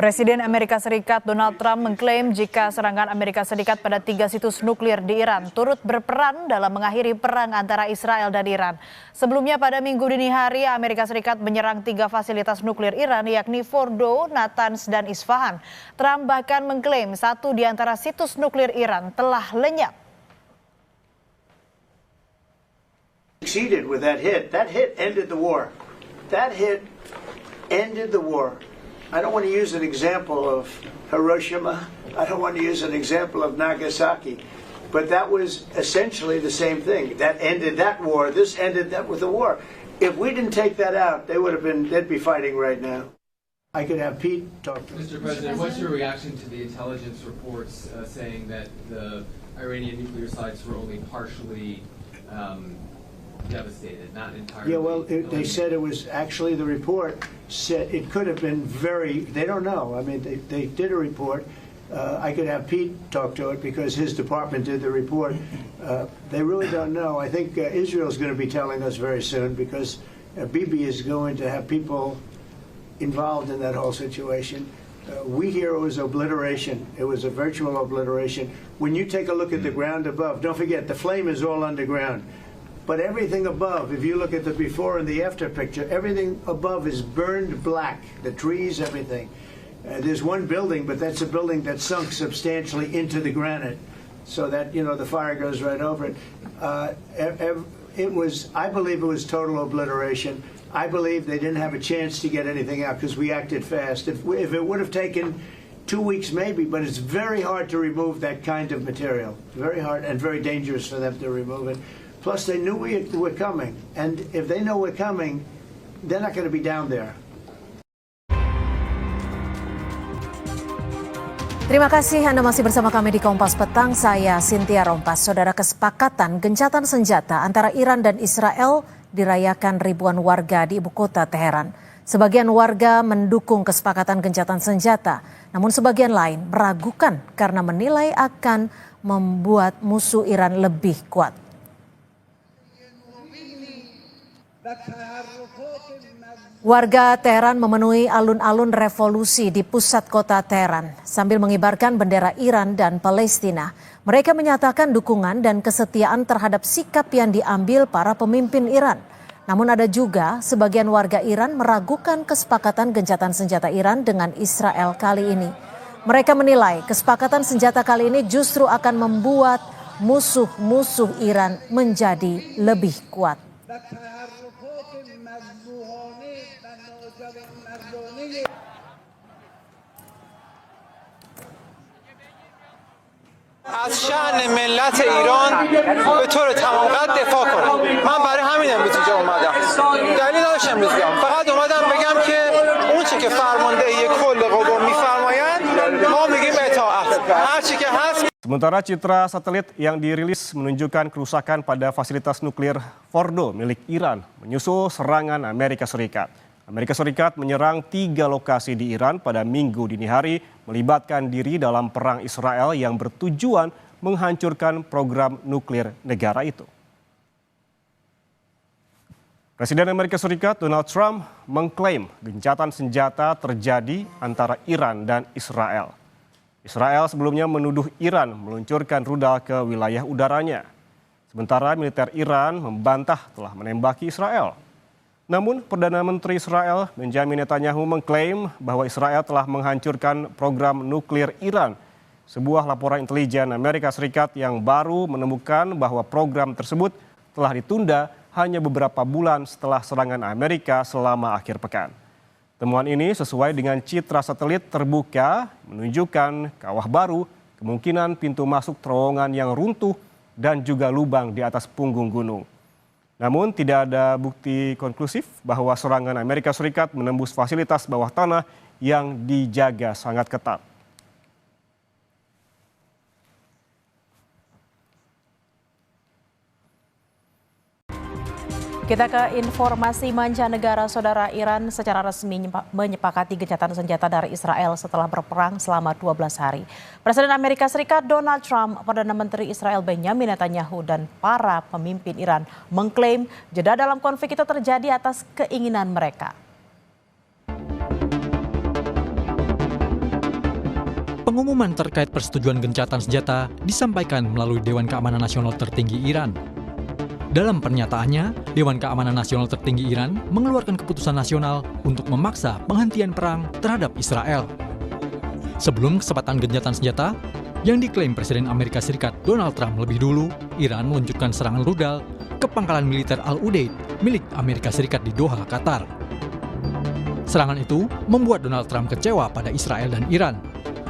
Presiden Amerika Serikat Donald Trump mengklaim jika serangan Amerika Serikat pada 3 situs nuklir di Iran turut berperan dalam mengakhiri perang antara Israel dan Iran. Sebelumnya pada Minggu dini hari, Amerika Serikat menyerang 3 fasilitas nuklir Iran yakni Fordo, Natanz, dan Isfahan. Trump bahkan mengklaim satu di antara situs nuklir Iran telah lenyap. Succeeded with that hit. That hit ended the war. That hit ended the war. I don't want to use an example of Hiroshima. I don't want to use an example of Nagasaki. But that was essentially the same thing. That ended that war. This ended that with the war. If we didn't take that out, they'd be fighting right now. I could have Pete talk to Mr. President, what's your reaction to the intelligence reports saying that the Iranian nuclear sites were only partially devastated, not entirely? Yeah, well, they said it was actually, the report said it could have been they don't know. I mean, they did a report. I could have Pete talk to it because his department did the report. They really don't know. I think Israel's going to be telling us very soon because Bibi is going to have people involved in that whole situation. We hear it was obliteration. It was a virtual obliteration. When you take a look at the ground above, don't forget, the flame is all underground. But everything above, if you look at the before and the after picture, everything above is burned black, the trees, everything. There's one building, but that's a building that sunk substantially into the granite so that, you know, the fire goes right over it. I believe it was total obliteration. I believe they didn't have a chance to get anything out because we acted fast. If it would have taken 2 weeks maybe, but it's very hard to remove that kind of material. Very hard and very dangerous for them to remove it. Plus, they knew we were coming, and if they know we're coming, they're not going to be down there. Terima kasih Anda masih bersama kami di Kompas Petang. Saya Cynthia Rompas. Saudara, kesepakatan gencatan senjata antara Iran dan Israel dirayakan ribuan warga di ibu kota Teheran. Sebagian warga mendukung kesepakatan gencatan senjata, namun sebagian lain meragukan karena menilai akan membuat musuh Iran lebih kuat. Warga Teheran memenuhi alun-alun revolusi di pusat kota Teheran sambil mengibarkan bendera Iran dan Palestina. Mereka menyatakan dukungan dan kesetiaan terhadap sikap yang diambil para pemimpin Iran. Namun ada juga sebagian warga Iran meragukan kesepakatan gencatan senjata Iran dengan Israel kali ini. Mereka menilai kesepakatan senjata kali ini justru akan membuat musuh-musuh Iran menjadi lebih kuat. از شأن ملت ایران به طور تمام قد دفاع کنم. من برای همین امروز اینجا اومدم. دلیل نداشت امروز بیام. فقط اومدم بگم که اون چی که فرماندهی کل قوا میفرمایند ما میگیم اطاعت. هر چی که هست. Sementara citra satelit yang dirilis menunjukkan kerusakan pada fasilitas nuklir Fordo milik Iran menyusul serangan Amerika Serikat. Amerika Serikat menyerang 3 lokasi di Iran pada Minggu dini hari, melibatkan diri dalam perang Israel yang bertujuan menghancurkan program nuklir negara itu. Presiden Amerika Serikat Donald Trump mengklaim gencatan senjata terjadi antara Iran dan Israel. Israel sebelumnya menuduh Iran meluncurkan rudal ke wilayah udaranya. Sementara militer Iran membantah telah menembaki Israel. Namun Perdana Menteri Israel Benjamin Netanyahu mengklaim bahwa Israel telah menghancurkan program nuklir Iran. Sebuah laporan intelijen Amerika Serikat yang baru menemukan bahwa program tersebut telah ditunda hanya beberapa bulan setelah serangan Amerika selama akhir pekan. Temuan ini sesuai dengan citra satelit terbuka menunjukkan kawah baru, kemungkinan pintu masuk terowongan yang runtuh dan juga lubang di atas punggung gunung. Namun tidak ada bukti konklusif bahwa serangan Amerika Serikat menembus fasilitas bawah tanah yang dijaga sangat ketat. Kita ke informasi mancanegara. Saudara, Iran secara resmi menyepakati gencatan senjata dari Israel setelah berperang selama 12 hari. Presiden Amerika Serikat Donald Trump, Perdana Menteri Israel Benjamin Netanyahu dan para pemimpin Iran mengklaim jeda dalam konflik itu terjadi atas keinginan mereka. Pengumuman terkait persetujuan gencatan senjata disampaikan melalui Dewan Keamanan Nasional Tertinggi Iran. Dalam pernyataannya, Dewan Keamanan Nasional Tertinggi Iran mengeluarkan keputusan nasional untuk memaksa penghentian perang terhadap Israel. Sebelum kesempatan gencatan senjata, yang diklaim Presiden Amerika Serikat Donald Trump lebih dulu, Iran meluncurkan serangan rudal ke pangkalan militer Al-Udeid milik Amerika Serikat di Doha, Qatar. Serangan itu membuat Donald Trump kecewa pada Israel dan Iran,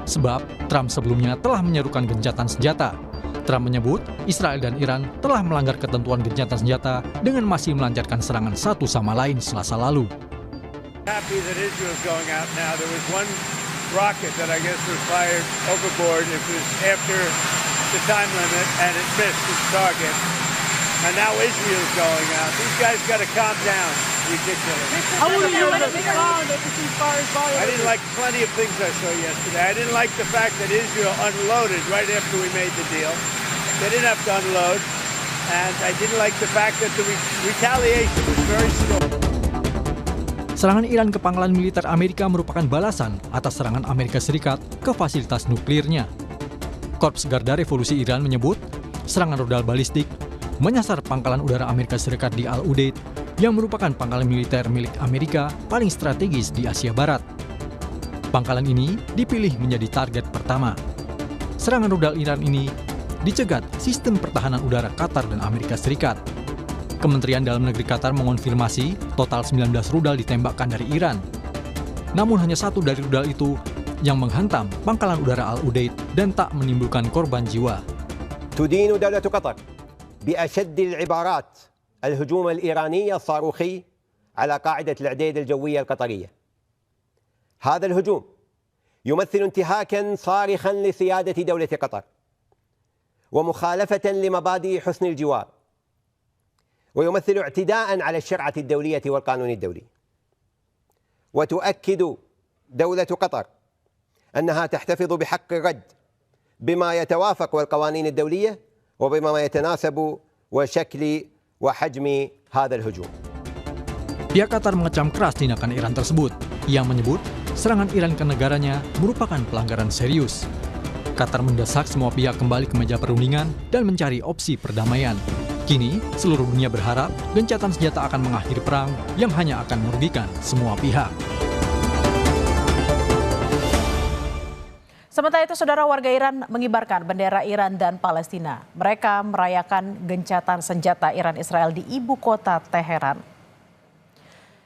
sebab Trump sebelumnya telah menyerukan gencatan senjata. Trump menyebut Israel dan Iran telah melanggar ketentuan gencatan senjata dengan masih melancarkan serangan satu sama lain Selasa lalu. Happy that Israel's going out now. There was one rocket that I guess was fired overboard. It was after the time limit and it missed its target. And now Israel's going out. These guys got to calm down. Ridiculous. I didn't like plenty of things I saw yesterday. I didn't like the fact that Israel unloaded right after we made the deal. They didn't have to unload. And I didn't like the fact that the retaliation was very strong. Serangan Iran ke pangkalan militer Amerika merupakan balasan atas serangan Amerika Serikat ke fasilitas nuklirnya. Korps Garda Revolusi Iran menyebut serangan rudal balistik menyasar pangkalan udara Amerika Serikat di Al-Udeid yang merupakan pangkalan militer milik Amerika paling strategis di Asia Barat. Pangkalan ini dipilih menjadi target pertama. Serangan rudal Iran ini dicegat sistem pertahanan udara Qatar dan Amerika Serikat. Kementerian Dalam Negeri Qatar mengonfirmasi total 19 rudal ditembakkan dari Iran. Namun hanya satu dari rudal itu yang menghantam pangkalan udara Al-Udeid dan tak menimbulkan korban jiwa. تدين دولة قطر بأشد العبارات الهجوم الإيراني الصاروخي على قاعدة العديد الجوية القطرية. هذا الهجوم يمثل انتهاكا صارخا لسيادة دولة قطر ومخالفة لمبادئ حسن الجوار، ويمثل اعتداء على الشرعة الدولية والقانون الدولي. وتؤكد دولة قطر أنها تحتفظ بحق الرد بما يتوافق والقوانين الدولية وبما يتناسب وشكل وحجم هذا الهجوم. Pihak Qatar mengecam keras tindakan Iran tersebut. Ia menyebut serangan Iran ke negaranya merupakan pelanggaran serius. Qatar mendesak semua pihak kembali ke meja perundingan dan mencari opsi perdamaian. Kini, seluruh dunia berharap gencatan senjata akan mengakhiri perang yang hanya akan merugikan semua pihak. Sementara itu, saudara, warga Iran mengibarkan bendera Iran dan Palestina. Mereka merayakan gencatan senjata Iran-Israel di ibu kota Teheran.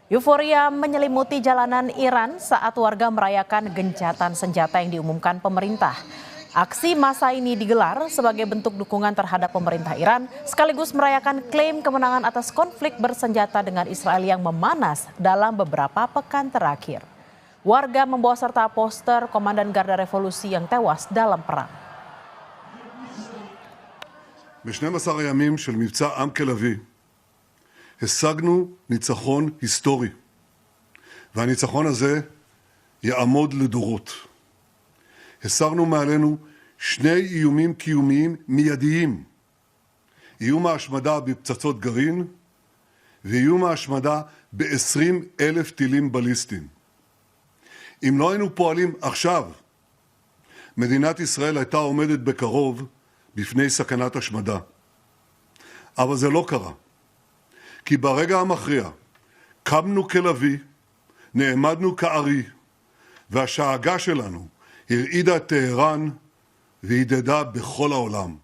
Euforia menyelimuti jalanan Iran saat warga merayakan gencatan senjata yang diumumkan pemerintah. Aksi massa ini digelar sebagai bentuk dukungan terhadap pemerintah Iran, sekaligus merayakan klaim kemenangan atas konflik bersenjata dengan Israel yang memanas dalam beberapa pekan terakhir. Warga membawa serta poster Komandan Garda Revolusi yang tewas dalam perang. ב-12 הימים של מבצע עם כלבי השגנו ניצחון היסטורי, והניצחון הזה יעמוד לדורות. הסרנו מעלינו שני איומים קיומיים מיידיים, איום ההשמדה בפצצות גרעין ואיום ההשמדה ב-20,000 טילים בליסטיים. אם לא היינו פועלים עכשיו, מדינת ישראל הייתה עומדת בקרוב בפני סכנת השמדה. אבל זה לא קרה, כי ברגע המכריע קמנו כלבי, נעמדנו כארי, והשאגה שלנו הרעידה את טהרן והידדה בכל העולם.